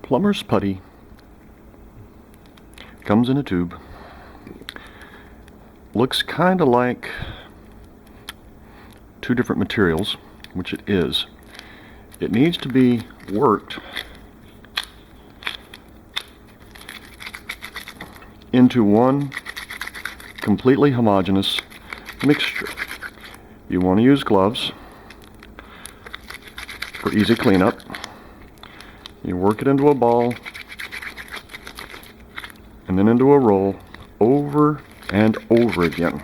Plumbers Putty comes in a tube. Looks kind of like two different materials, which it is. It needs to be worked into one completely homogeneous mixture. You want to use gloves for easy cleanup. You work it into a ball and then into a roll over and over again.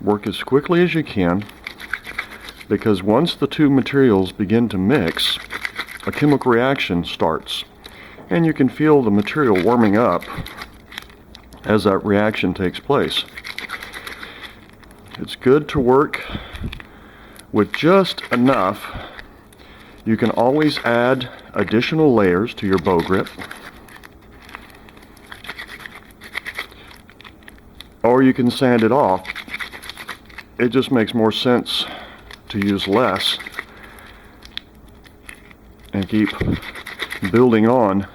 Work as quickly as you can, because once the two materials begin to mix, a chemical reaction starts, and you can feel the material warming up as that reaction takes place. It's good to work with just enough. You can always add additional layers to your BowGrip, or you can sand it off. It just makes more sense to use less and keep building on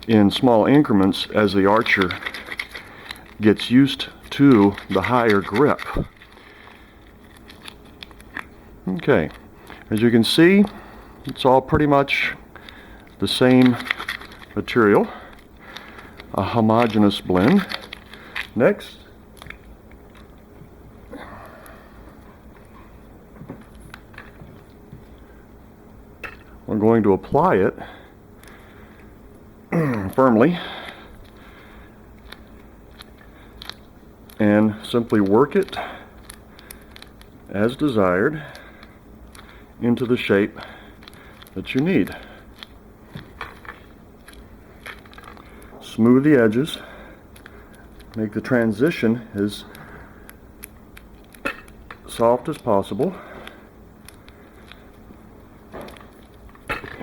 in small increments as the archer gets used to the higher grip. Okay, as you can see, it's all pretty much the same material, a homogeneous blend. Next, we're going to apply it firmly and simply work it as desired into the shape that you need. Smooth the edges, make the transition as soft as possible.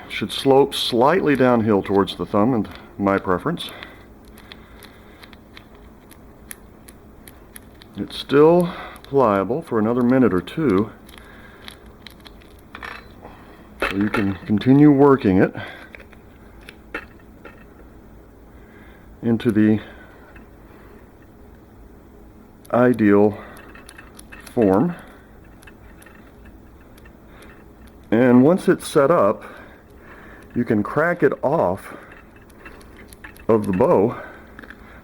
Should slope slightly downhill towards the thumb, in my preference. It's still pliable for another minute or two, so you can continue working it into the ideal form. And once it's set up, you can crack it off of the bow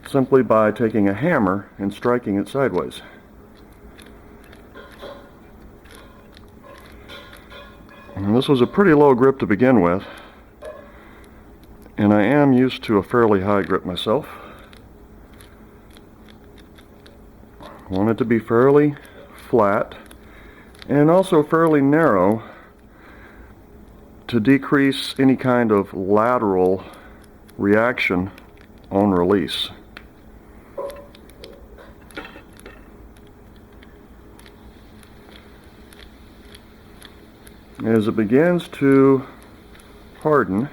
simply by taking a hammer and striking it sideways. And this was a pretty low grip to begin with, and I am used to a fairly high grip myself. I want it to be fairly flat and also fairly narrow to decrease any kind of lateral reaction on release. As it begins to harden,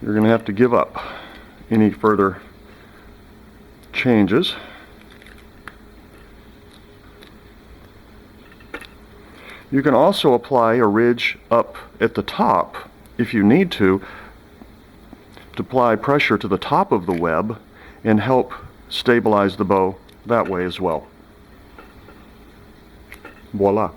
you're going to have to give up any further changes. You can also apply a ridge up at the top if you need to apply pressure to the top of the web and help stabilize the bow that way as well. Voila.